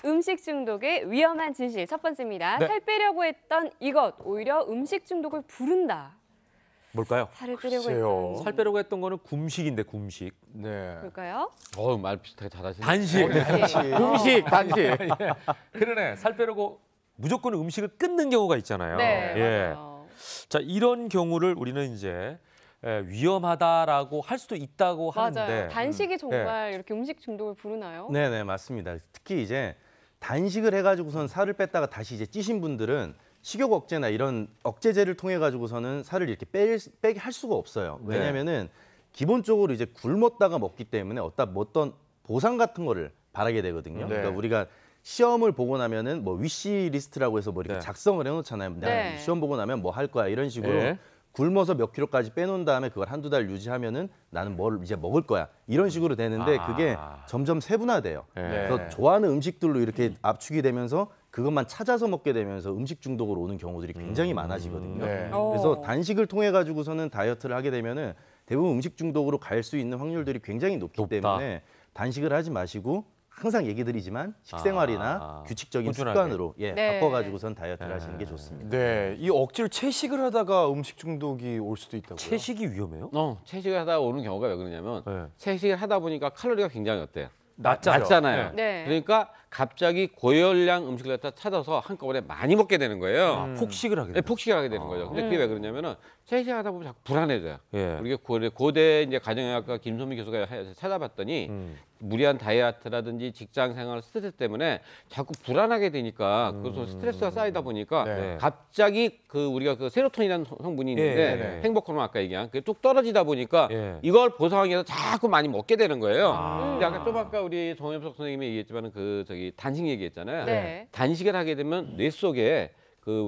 음식 중독의 위험한 진실 첫 번째입니다. 네. 살 빼려고 했던 이것 오히려 음식 중독을 부른다. 뭘까요? 살을 빼려고 글쎄요. 했던 살 빼려고 했던 거는 굼식인데 굼식. 네. 뭘까요? 말 비슷하게 잘하시네. 단식. 음식, 단식. 그러네. 살 빼려고 무조건 음식을 끊는 경우가 있잖아요. 네, 예. 맞아요. 자, 이런 경우를 우리는 이제 위험하다라고 할 수도 있다고 하는데 맞아요. 단식이 정말 이렇게 음식 중독을 부르나요? 네네 맞습니다. 특히 이제 단식을 해가지고선 살을 뺐다가 다시 이제 찌신 분들은 식욕 억제나 이런 억제제를 통해 가지고서는 살을 이렇게 빼게 할 수가 없어요. 왜냐면은 기본적으로 이제 굶었다가 먹기 때문에 어떤 보상 같은 거를 바라게 되거든요. 네. 그러니까 우리가 시험을 보고 나면은 뭐 위시 리스트라고 해서 뭐 이렇게 네. 작성을 해놓잖아요. 네. 시험 보고 나면 뭐 할 거야 이런 식으로 네. 굶어서 몇 킬로까지 빼놓은 다음에 그걸 한두 달 유지하면은 나는 뭘 이제 먹을 거야 이런 식으로 되는데 그게 점점 세분화돼요. 네. 그래서 좋아하는 음식들로 이렇게 압축이 되면서 그것만 찾아서 먹게 되면서 음식 중독으로 오는 경우들이 굉장히 많아지거든요. 네. 그래서 단식을 통해 가지고서는 다이어트를 하게 되면은 대부분 음식 중독으로 갈 수 있는 확률들이 굉장히 높기 때문에 단식을 하지 마시고 항상 얘기 드리지만 식생활이나 규칙적인 꾸준하게. 습관으로 네. 바꿔가지고선 다이어트를 하시는 게 좋습니다. 네. 이 억지로 채식을 하다가 음식 중독이 올 수도 있다고요? 채식이 위험해요? 채식을 하다 오는 경우가 왜 그러냐면 네. 채식을 하다 보니까 칼로리가 굉장히 어때요? 낮잖아요. 낮잖아요. 네. 그러니까 갑자기 고열량 음식을 갖다 찾아서 한꺼번에 많이 먹게 되는 거예요. 폭식을 하게 네, 돼요. 폭식을 하게 되는 거죠. 근데 그게 왜 그러냐면은 채식하다 보면 자꾸 불안해져요. 예. 우리가 고대 이제 가정의학과 김선미 교수가 찾아봤더니 무리한 다이어트라든지 직장 생활 스트레스 때문에 자꾸 불안하게 되니까 그래서 스트레스가 쌓이다 보니까 네. 갑자기 우리가 세로토닌이라는 성분이 있는데 네. 행복 호르몬 아까 얘기한 그게 뚝 떨어지다 보니까 예. 이걸 보상하기 위해서 자꾸 많이 먹게 되는 거예요. 아. 근데 아까 좀 아까 우리 정엽석 선생님이 얘기했지만은 단식 얘기했잖아요. 네. 단식을 하게 되면 뇌 속에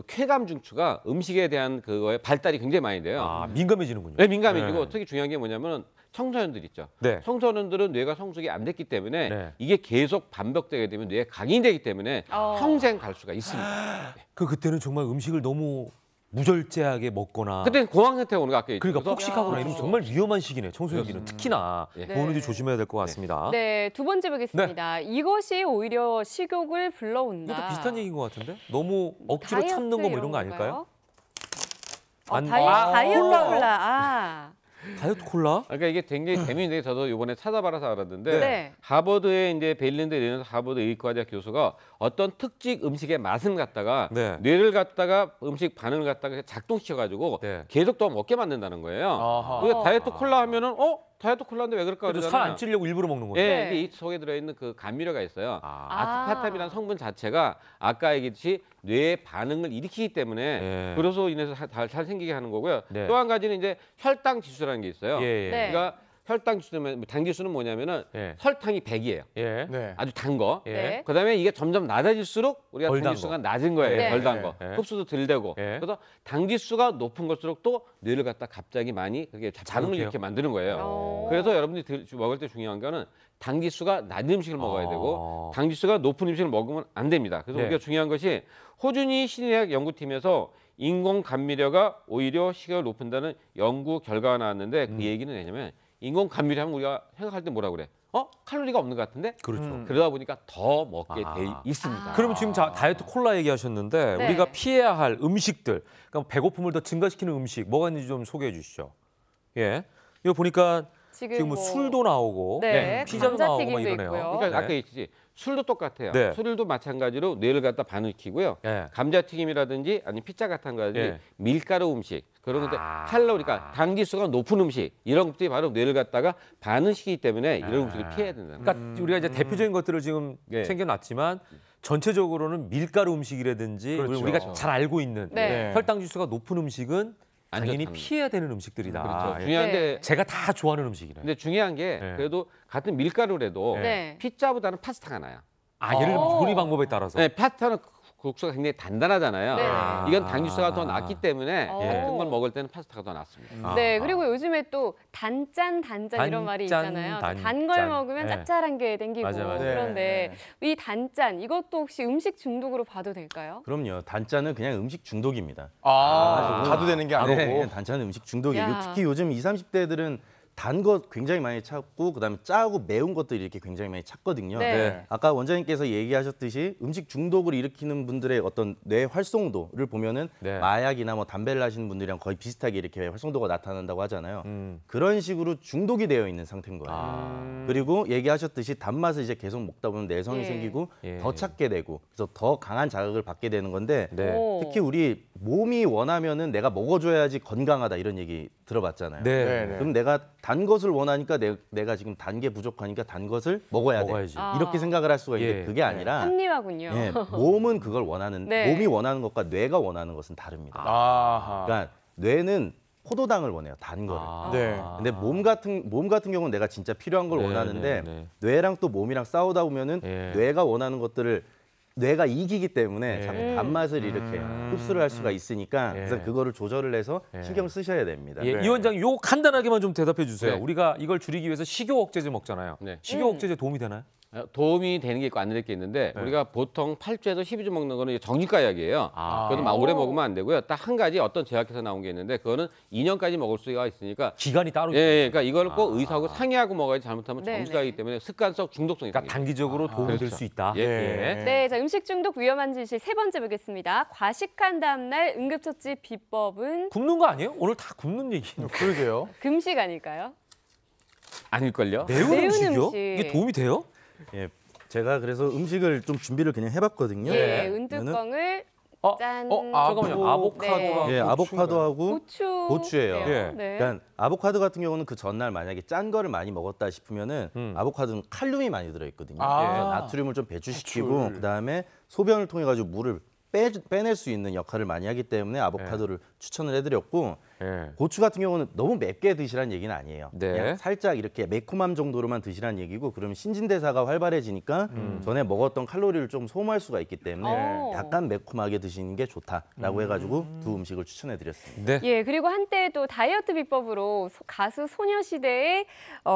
쾌감 중추가 음식에 대한 그거에 발달이 굉장히 많이 돼요. 민감해지는군요. 네, 민감해지고 네. 특히 중요한 게 뭐냐면 청소년들 있죠. 네. 청소년들은 뇌가 성숙이 안 됐기 때문에 네. 이게 계속 반복되게 되면 뇌에 각인되기 때문에 평생 갈 수가 있습니다. 그때는 정말 음식을 너무 무절제하게 먹거나 그때 공황 상태가 오는 거 아까 그러니까 얘기했죠. 폭식하거나 이러면 정말 위험한 시기네. 청소년기는 특히나 예. 그거는 좀 조심해야 될 것 같습니다. 네, 두 번째 보겠습니다. 이것이 오히려 식욕을 불러온다. 이것도 비슷한 얘기인 것 같은데? 너무 억지로 참는 거 뭐 이런 거 아닐까요? 다이어트 콜라. 콜라. 다이어트 콜라? 그러니까 이게 굉장히 재미있는데 저도 이번에 찾아봐서 알았는데 네. 하버드의 이제 베일린드 레너스 하버드 의과대학 교수가 어떤 특징 음식의 맛을 갖다가 네. 뇌를 갖다가 음식 반응을 갖다가 작동시켜가지고 네. 계속 더 먹게 만든다는 거예요. 아하. 그러니까 다이어트 콜라 하면은 다이어트 콜라인데 왜 그럴까 그래도 살 안 찌려고 일부러 먹는 거죠. 예, 네. 근데 이 속에 들어있는 그 감미료가 있어요. 아. 아스파탐이라는 성분 자체가 아까 얘기했듯이 뇌의 반응을 일으키기 때문에 예. 그래서 인해서 잘 생기게 하는 거고요. 네. 또 한 가지는 이제 혈당 지수라는 게 있어요. 예. 네. 그러니까 혈당 지수는 당 지수는 뭐냐면은 예. 설탕이 100이에요. 예. 네. 아주 단 거. 예. 네. 그다음에 이게 점점 낮아질수록 우리가 덜 당 단 지수가 거. 낮은 거예요. 네. 덜 단 거. 예. 흡수도 덜 되고. 예. 그래서 당 지수가 높은 걸수록 또 뇌를 갖다 갑자기 많이 그게 반응을 자극해요? 이렇게 만드는 거예요. 어. 그래서 여러분들이 먹을 때 중요한 거는 당 지수가 낮은 음식을 먹어야 되고 아. 당 지수가 높은 음식을 먹으면 안 됩니다. 그래서 네. 우리가 중요한 것이 호주니 신의학 연구팀에서 인공 감미료가 오히려 식욕을 높인다는 연구 결과가 나왔는데 그 얘기는 뭐냐면 인공 감미료 하면 우리가 생각할 때 뭐라 그래? 칼로리가 없는 것 같은데? 그렇죠. 그러다 보니까 더 먹게 돼 있습니다. 그러면 지금 다이어트 콜라 얘기하셨는데 네. 우리가 피해야 할 음식들, 그러니까 배고픔을 더 증가시키는 음식 뭐가 있는지 좀 소개해 주시죠. 예, 이거 보니까 지금 뭐 술도 나오고 네, 피자도 나오고 막 감자튀김도 이러네요. 있고요. 그러니까 네. 아까 얘기했지 술도 똑같아요. 네. 술도 마찬가지로 뇌를 갖다 반응시키고요. 예. 감자튀김이라든지 아니 피자 같은 거라든지 예. 밀가루 음식 그런 것들 칼로리가 당 지수가 높은 음식 이런 것들이 바로 뇌를 갖다가 반응시키기 때문에 이런 음식을 피해야 된다는 거예요. 그러니까 우리가 이제 대표적인 것들을 지금 네. 챙겨놨지만 전체적으로는 밀가루 음식이라든지 그렇죠. 우리가 잘 알고 있는 네. 혈당 지수가 높은 음식은 안 당연히 좋다는 피해야 되는 음식들이다. 그렇죠. 예. 중요한데 제가 다 좋아하는 음식이네. 근데 중요한 게 네. 그래도 같은 밀가루라도 네. 피자보다는 파스타가 나요. 예를 들면 조리 방법에 따라서. 네, 파스타는 국수가 굉장히 단단하잖아요. 네. 이건 당 지수가 더 낮기 때문에 어. 같은 걸 먹을 때는 파스타가 더 낫습니다. 네, 그리고 요즘에 또 단짠 이런 말이 있잖아요. 단짠. 단 걸 먹으면 네. 짭짤한 게 땡기고 맞아요. 그런데 이 단짠 이것도 혹시 음식 중독으로 봐도 될까요? 그럼요. 단짠은 그냥 음식 중독입니다. 가도 되는 게 아니고. 네, 단짠은 음식 중독이에요. 야. 특히 요즘 20, 30대들은 단 거 굉장히 많이 찾고 그다음에 짜고 매운 것들이 이렇게 굉장히 많이 찾거든요. 네. 아까 원장님께서 얘기하셨듯이 음식 중독을 일으키는 분들의 어떤 뇌 활성도를 보면은 네. 마약이나 뭐 담배를 하시는 분들이랑 거의 비슷하게 이렇게 활성도가 나타난다고 하잖아요. 그런 식으로 중독이 되어 있는 상태인 거예요. 그리고 얘기하셨듯이 단맛을 이제 계속 먹다 보면 내성이 예. 생기고 예. 더 찾게 되고 그래서 더 강한 자극을 받게 되는 건데 네. 오. 특히 우리 몸이 원하면은 내가 먹어줘야지 건강하다 이런 얘기 들어봤잖아요. 네. 네, 네. 그럼 내가 단 것을 원하니까 내가 지금 단 게 부족하니까 단 것을 먹어야 돼. 먹어야지. 아. 이렇게 생각을 할 수가 있는데 예. 그게 아니라 합리화군요. 예, 몸은 그걸 원하는 네. 몸이 원하는 것과 뇌가 원하는 것은 다릅니다. 아하. 그러니까 뇌는 포도당을 원해요. 단 거를. 네. 근데 몸 같은 경우는 내가 진짜 필요한 걸 네, 원하는데 네, 네. 뇌랑 또 몸이랑 싸우다 보면은 예. 뇌가 원하는 것들을 뇌가 이기기 때문에 예. 자꾸 단맛을 이렇게 흡수를 할 수가 있으니까 예. 그래서 그거를 조절을 해서 예. 신경 쓰셔야 됩니다. 예, 네. 이 원장님 요거 간단하게만 좀 대답해 주세요. 네. 우리가 이걸 줄이기 위해서 식욕 억제제 먹잖아요. 네. 식욕 억제제 도움이 되나요? 도움이 되는 게 있고 안 되는 게 있는데 네. 우리가 보통 8주에서 12주 먹는 거는 정신과 약이에요. 아. 그것도 막 오래 먹으면 안 되고요. 딱 한 가지 어떤 제약회사 나온 게 있는데 그거는 2년까지 먹을 수가 있으니까 기간이 따로 예, 예, 그러니까 이거를 꼭 아. 의사하고 상의하고 먹어야지 잘못하면 네, 정신과이기 네. 때문에 습관성 중독성이 그러니까 생깁니다. 단기적으로 도움이 될 그렇죠. 수 있다. 예. 네, 자 음식 중독 위험한 진실 세 번째 보겠습니다. 과식한 다음 날 응급처치 비법은 굶는 거 아니에요? 오늘 다 굶는 얘기. 그러게요. 금식 아닐까요? 아닐걸요? 매운 매운 음식이요? 음식. 이게 도움이 돼요? 예, 제가 그래서 음식을 좀 준비를 그냥 해봤거든요. 예, 네. 은뚜껑을 어? 짠. 잠깐만요. 아보카도랑 네. 예, 아보카도하고 고추. 고추예요. 예. 네. 그러니까 아보카도 같은 경우는 그 전날 만약에 짠 거를 많이 먹었다 싶으면은 음. 아보카도는 칼륨이 많이 들어있거든요. 아. 그래서 나트륨을 좀 배출시키고 배출. 그다음에 소변을 통해 가지고 물을 빼낼 수 있는 역할을 많이 하기 때문에 아보카도를 추천을 해드렸고 예. 고추 같은 경우는 너무 맵게 드시라는 얘기는 아니에요. 네. 그냥 살짝 이렇게 매콤함 정도로만 드시라는 얘기고 그러면 신진대사가 활발해지니까 전에 먹었던 칼로리를 좀 소모할 수가 있기 때문에 어. 약간 매콤하게 드시는 게 좋다라고 해가지고 두 음식을 추천해드렸습니다. 네. 예, 그리고 한때도 다이어트 비법으로 가수 소녀시대의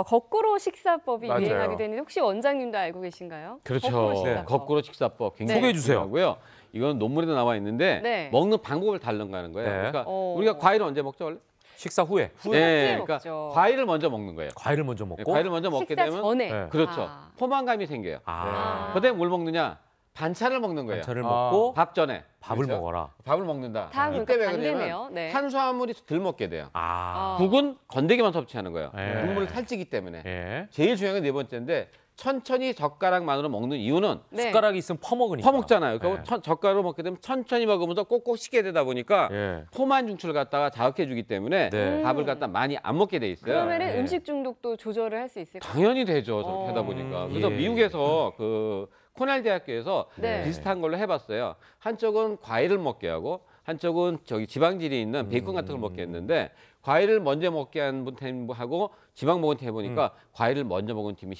거꾸로 식사법이 맞아요. 유행하기도 했는데 혹시 원장님도 알고 계신가요? 그렇죠. 거꾸로 식사법. 거꾸로 식사법 굉장히 소개해 주세요. 중요하고요. 이건 논문에도 나와 있는데 네. 먹는 방법을 다른가는 거예요. 네. 그러니까 어. 우리가 과일을 언제 먹죠 원래? 식사 후에 후에 그러니까 먹죠. 과일을 먼저 먹는 거예요. 과일을 먼저 네, 먹고 과일을 먼저 먹게 식사 되면 전에. 네. 그렇죠. 아. 포만감이 생겨요. 아. 그다음에 뭘 먹느냐? 반찬을 먹는 거예요. 반찬을 아. 먹고 밥 전에 밥을 그렇죠? 먹어라. 밥을 먹는다. 다 이때 그러니까 왜 그러냐면 반대네요. 네. 탄수화물이 덜 먹게 돼요. 아. 국은 건더기만 섭취하는 거예요. 네. 국물을 살찌기 때문에. 예. 제일 중요한 게 네 번째인데 천천히 젓가락만으로 먹는 이유는 네. 숟가락이 있으면 퍼먹으니까. 퍼먹잖아요. 그리고 네. 젓가락으로 먹게 되면 천천히 먹으면서 꼭꼭 씻게 되다 보니까 예. 포만 중추를 갖다가 자극해주기 때문에 네. 밥을 갖다 많이 안 먹게 돼 있어요. 그러면은 네. 음식 중독도 조절을 할 수 있을까요? 당연히 되죠. 저렇게 하다 보니까. 그래서 예. 미국에서 그 코넬 대학교에서 네. 비슷한 걸로 해봤어요. 한쪽은 과일을 먹게 하고 한쪽은 저기 지방질이 있는 베이컨 같은 걸 먹게 했는데 과일을 먼저 먹게 한 팀하고 지방 먹은 팀 해보니까 과일을 먼저 먹은 팀이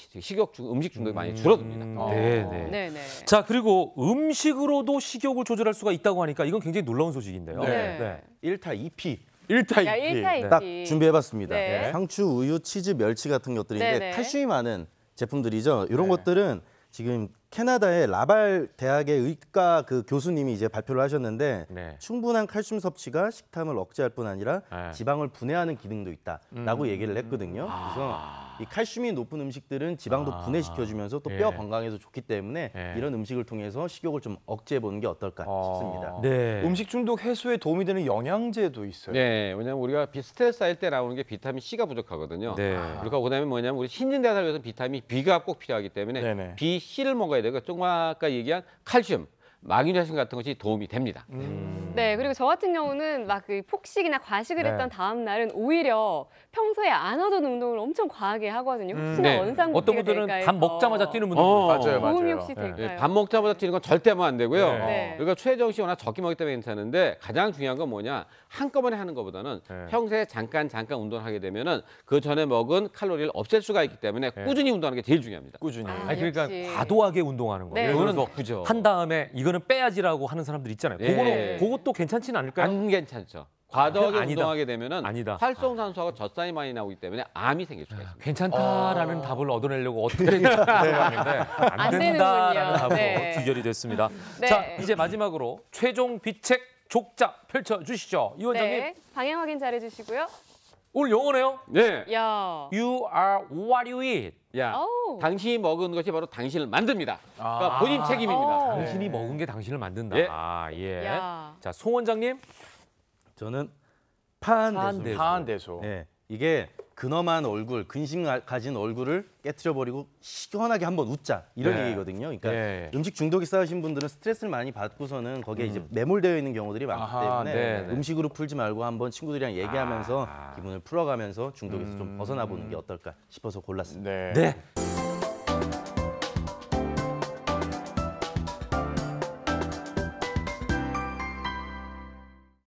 음식 중독이 많이 줄어듭니다. 네, 네. 네, 네. 자, 그리고 음식으로도 식욕을 조절할 수가 있다고 하니까 이건 굉장히 놀라운 소식인데요. 네. 1타 2피 1타 야, 2피. 1타 딱 2피. 준비해봤습니다. 네. 상추, 우유, 치즈, 멸치 같은 것들인데 네네. 칼슘이 많은 제품들이죠. 이런 네. 것들은 지금 캐나다의 라발 대학의 의과 그 교수님이 이제 발표를 하셨는데 네. 충분한 칼슘 섭취가 식탐을 억제할 뿐 아니라 네. 지방을 분해하는 기능도 있다라고 얘기를 했거든요. 그래서 이 칼슘이 높은 음식들은 지방도 분해시켜주면서 또 뼈 예. 건강에도 좋기 때문에 예. 이런 음식을 통해서 식욕을 좀 억제해 보는 게 어떨까 싶습니다. 네. 음식 중독 해소에 도움이 되는 영양제도 있어요. 네, 왜냐면 우리가 스트레스 할 때 나오는 게 비타민 C가 부족하거든요. 네. 그리고 그다음에 뭐냐면 우리 신진대사를 위해서 비타민 B가 꼭 필요하기 때문에 네네. B, C를 먹어야 되고 좀 아까 얘기한 칼슘, 마그네슘 같은 것이 도움이 됩니다. 네, 그리고 저 같은 경우는 막 그 폭식이나 과식을 네. 했던 다음 날은 오히려 평소에 안 하던 운동을 엄청 과하게 하거든요. 혹시나 네. 원상복귀가 어떤 분들은 될까 밥 해서. 먹자마자 뛰는 분들도 어. 맞아요, 맞아요. 도움이 혹시 네. 될까요? 예, 밥 먹자마자 뛰는 건 절대 하면 안 되고요. 네. 그러니까 최정 씨 워낙 적게 먹기 때문에 괜찮은데 가장 중요한 건 뭐냐? 한꺼번에 하는 것보다는 네. 평소에 잠깐 운동을 하게 되면은 그 전에 먹은 칼로리를 없앨 수가 있기 때문에 꾸준히 운동하는 게 제일 중요합니다. 꾸준히. 아, 아니 그러니까 역시. 과도하게 운동하는 거예요. 네. 예를 들어서 나쁘죠. 한 다음에 이거는 빼야지라고 하는 사람들 있잖아요. 예. 그것도 괜찮지는 않을까요? 안 괜찮죠. 과도하게 아니다. 운동하게 되면은 아니다. 활성산소하고 젖산이 많이 나오기 때문에 암이 생길 수가 있습니다. 괜찮다라는 답을 얻어내려고 어떻게 하는데 안 안 된다라는 되는군요. 답으로 네. 귀결이 됐습니다. 네. 자, 이제 마지막으로 최종 비책 족작 펼쳐 주시죠. 이 원장님. 네, 방향 확인 잘해주시고요. 오늘 영어네요. 네. 야. You are what you eat. 야, 어우. 당신이 먹은 것이 바로 당신을 만듭니다. 그러니까 본인 책임입니다. 어. 당신이 먹은 게 당신을 만든다. 예. 아, 예. 야. 자, 송 원장님. 저는 파한대소. 파한대소. 파한대소. 예, 이게 근엄한 얼굴, 근심 가진 얼굴을 깨트려 버리고 시원하게 한번 웃자 이런 네. 얘기거든요. 그러니까 네. 음식 중독이 쌓이신 분들은 스트레스를 많이 받고서는 거기에 이제 매몰되어 있는 경우들이 많기 아하, 때문에 네, 네. 음식으로 풀지 말고 한번 친구들이랑 얘기하면서 아. 기분을 풀어가면서 중독에서 좀 벗어나 보는 게 어떨까 싶어서 골랐습니다. 네. 네.